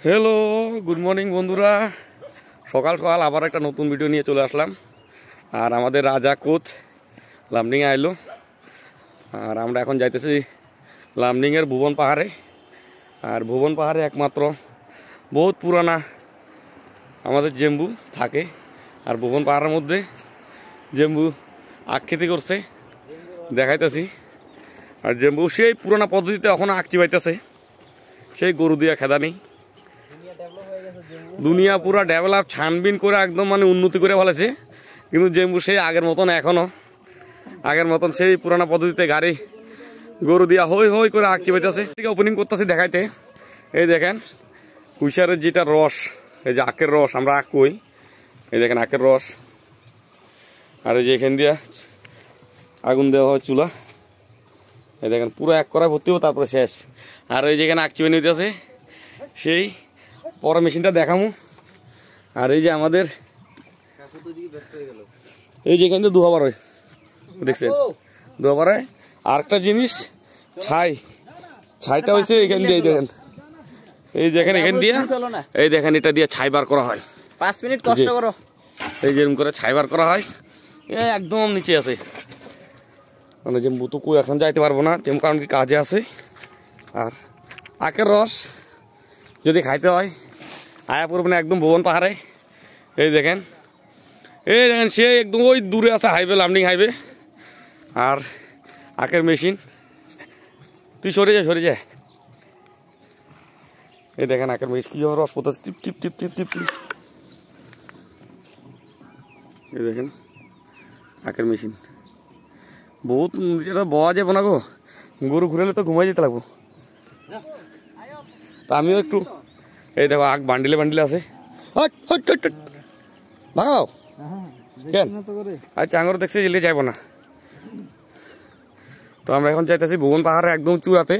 Hello good morning बंधुरा सकाल सकाल आबार एक नतून भिडियो निये चले आसलाम और आमादेर राजा कोच लामडिंगे आइलो और आमरा एखन जाइतेछि लामडिंगेर भुवन पाहाड़े और भुवन पाहाड़े एकमात्र बहुत पुराना आमादेर जेम्बू थाके और भुवन पाहाड़ेर मध्य जेम्बू आकृति करछे देखाइतेछि और जेम्बू सेई पुराना पद्धतिते एखोनो आँकची पाइतेছে सेई गरु दिया खेदा नेই दुनिया पूरा डेभेलप छानबिन करे एकदम माने उन्नति करे फेलेছে किन्तु जेम्बू सेई आगेर मतन एखोनो आगेर मतन सेई पुराना पद्धतिते गाड़ी गरु दिया हई हई करे आँकची पाइतेছে ओपनिंग करतेছি देखाइते এই দেখেন কুইশারের যেটা রস এই যে আখের রস আমরা আখ কই এই দেখেন আখের রস আর এই যে এখান দিয়া আগুন দেওয়া হয় চুলা এই দেখেন পুরো এক কড়াই ভর্তি হবে তারপরে শেষ আর এই যেখানে আঁকচি বানিয়ে দিতেছে সেই পরে মেশিনটা দেখামু আর এই যে আমাদের এই যে এখান থেকে দুবার হয় দেখছেন দুবার হয় আরেকটা জিনিস ছাইটা হয়েছে এখান দিয়ে দেখেন এই দেখেন এখান দিয়ে এই দেখেন এটা দিয়ে ছাই বার করা হয় 5 মিনিট কষ্ট করো এই যেরকম করে ছাই বার করা হয় এই একদম নিচে আছে মানে যেমন তো কই এখন যাইতে পারবো না যেমন কারণ কি কাজে আছে আর আখের রস যদি খাইতে হয় আয়া পড়বে না একদম ভুবন পাহাড়ে এই দেখেন সে একদম ওই দূরে আছে হাইওয়ে লামডিং হাইওয়ে আর আখের মেশিন তুই সরে যায় এই দেখেন আখের মেশিন কি রস পড়তেছে টিপ টিপ টিপ টিপ টিপ এই দেখেন আখের মেশিন बहुत এটা বয়া যাবে না গো গরু ঘুরালে তো ঘুমাই যেতে লাগবো তা আমিও একটু এই দেখো আগ বান্ডিলে বান্ডিলে আছে ভাগাও কেন আচ্ছা আঙুর দেখছি জেলে যাইব না তো আমরা এখন যাইতেছি ভুবন পাহাড়ে একদম চূড়াতে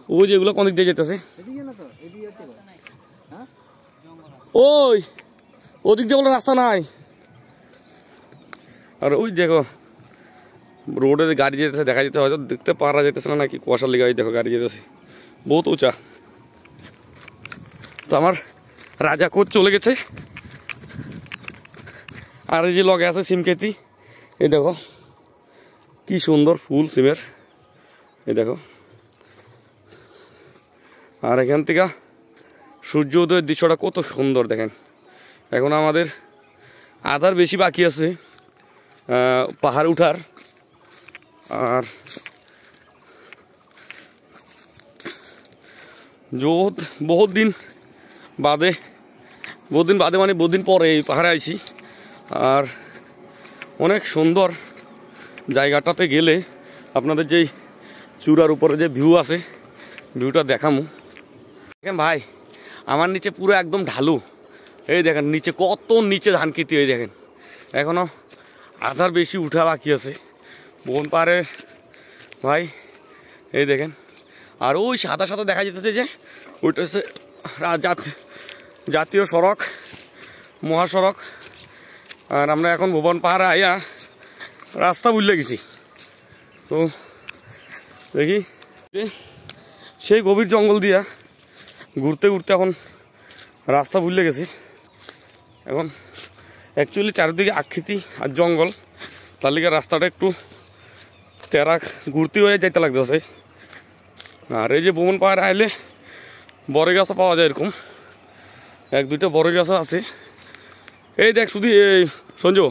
ওই যেগুলো কোন দিক দিয়ে যেতেছে ওই ওদিক দিয়ে বলে রাস্তা নাই আর ওই দেখো रोडे गाड़ी যেতেছে দেখা যেতে হয়তো দেখতে পারা যেতেছে না নাকি কুয়াশার লেগে দেখো গাড়ি যেতেছে বহুত উঁচা তো আমার রাজা কোচ চলে গেছে আর এই যে লগে আছে সিম খেতি এই দেখো কি সুন্দর ফুল সিমের এই দেখো আর এখান থেকে সূর্য উদয়ের দৃশ্যটা কত সুন্দর দেখেন এখন আমাদের আধার বেশি বাকি আছে পাহাড় উঠার और जो बहुत दिन बादे माने बहुत दिन पर पहाड़े आईছি और अनेक सुंदर জায়গাটাতে গেলে আপনাদের যে চূড়ার উপরে যে ভিউ আছে ভিউটা দেখামু দেখেন ভাই আমার নিচে পুরো একদম ঢালু এই দেখেন নিচে কত নিচে ধানক্ষেতি এই দেখেন এখনো আধার বেশি উঠা বাকি আছে ভুবন পাহাড়ে ভাই এই দেখেন আর ওই সাদা সাদা দেখা যেতেছে যে ওইটা হচ্ছে জাতীয় সড়ক মহাসড়ক আর আমরা এখন ভুবন পাহাড়ে আইয়া রাস্তা ভুলে গেছি তো দেখি সেই গভীর জঙ্গল দিয়া ঘুরতে ঘুরতে এখন রাস্তা ভুলে গেছি এখন অ্যাকচুয়ালি চারিদিকে আকৃতি আর জঙ্গল তার লিগে রাস্তাটা একটু তেরা ঘুরতে হয়ে যাইতে লাগতেছে আর এই যে ভুবন পাহাড়ে আইলে বড় গাছও পাওয়া যায় এরকম এক দুইটা বড় গাছও আছে এই দেখ শুধু এই সঞ্জু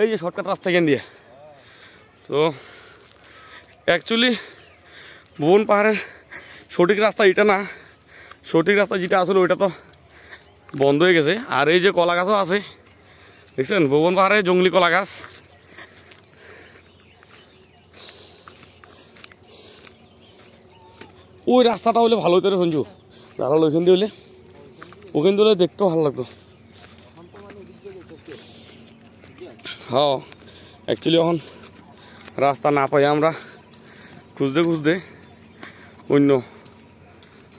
এই যে শর্টকাট রাস্তা এখান দিয়ে তো অ্যাকচুয়ালি ভুবন পাহাড়ের সঠিক রাস্তা এটা না সঠিক রাস্তা যেটা আসলে ওইটা তো বন্ধ হয়ে গেছে আর এই যে কলা গাছও আছে দেখছেন ভুবন পাহাড়ে জঙ্গলি কলা গাছ ওই রাস্তাটা হলে ভালো হতো রে সঞ্জু ভালো ওইখান দিয়ে হলে ওখান দিয়ে হলে দেখতেও ভালো লাগতো হ্যাঁ অ্যাকচুয়ালি এখন রাস্তা না পাই আমরা খুঁজতে খুঁজতে অন্য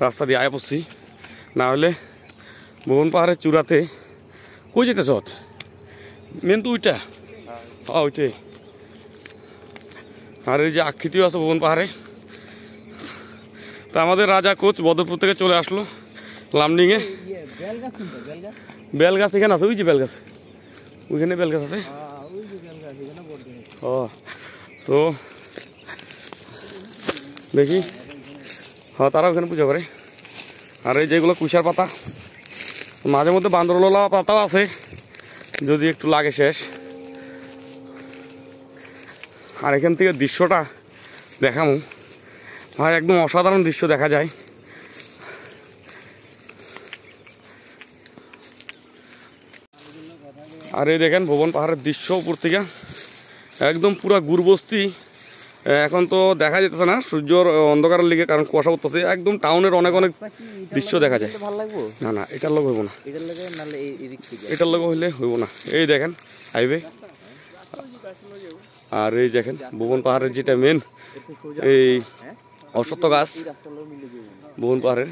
রাস্তা দিয়ে আয় পড়ছি না হলে ভুবন পাহাড়ের চূড়াতে কই যেতেছ মেন তো ওইটা হ্যাঁ ওইটাই আর এই যে আকৃতিও আছে ভুবন পাহাড়ে তো আমাদের রাজা কোচ বদরপুর থেকে চলে আসলো লামডিংয়ে বেল গাছ এখানে আছে, ওই যে বেল গাছ, ওইখানে বেল গাছ আছে। ও তো দেখি, হ্যাঁ তারা ওখানে পূজা করে। আর এই যেগুলো কুশার পাতা, মাঝে মধ্যে বান্দরলোলা পাতাও আছে যদি একটু লাগে শেষ। আর এখান থেকে দৃশ্যটা দেখামু ভাই, একদম অসাধারণ দৃশ্য দেখা যায়। আর এই দেখেন ভুবন পাহাড়ের দৃশ্য উপর থেকে একদম পুরা গুড়বস্তি। এখন তো দেখা যেতেছে না সূর্যর অন্ধকারের লিগে, কারণ কুয়াশা উঠতেছে। একদম টাউনের অনেক অনেক দৃশ্য দেখা যায়। না না এটার লোক হইব না, এটার লোক হইলে হইব না। এই দেখেন হাইওয়ে, আর এই দেখেন ভুবন পাহাড়ের যেটা মেন এই অশ্বত্থ গাছ, ভুবন পাহাড়ের।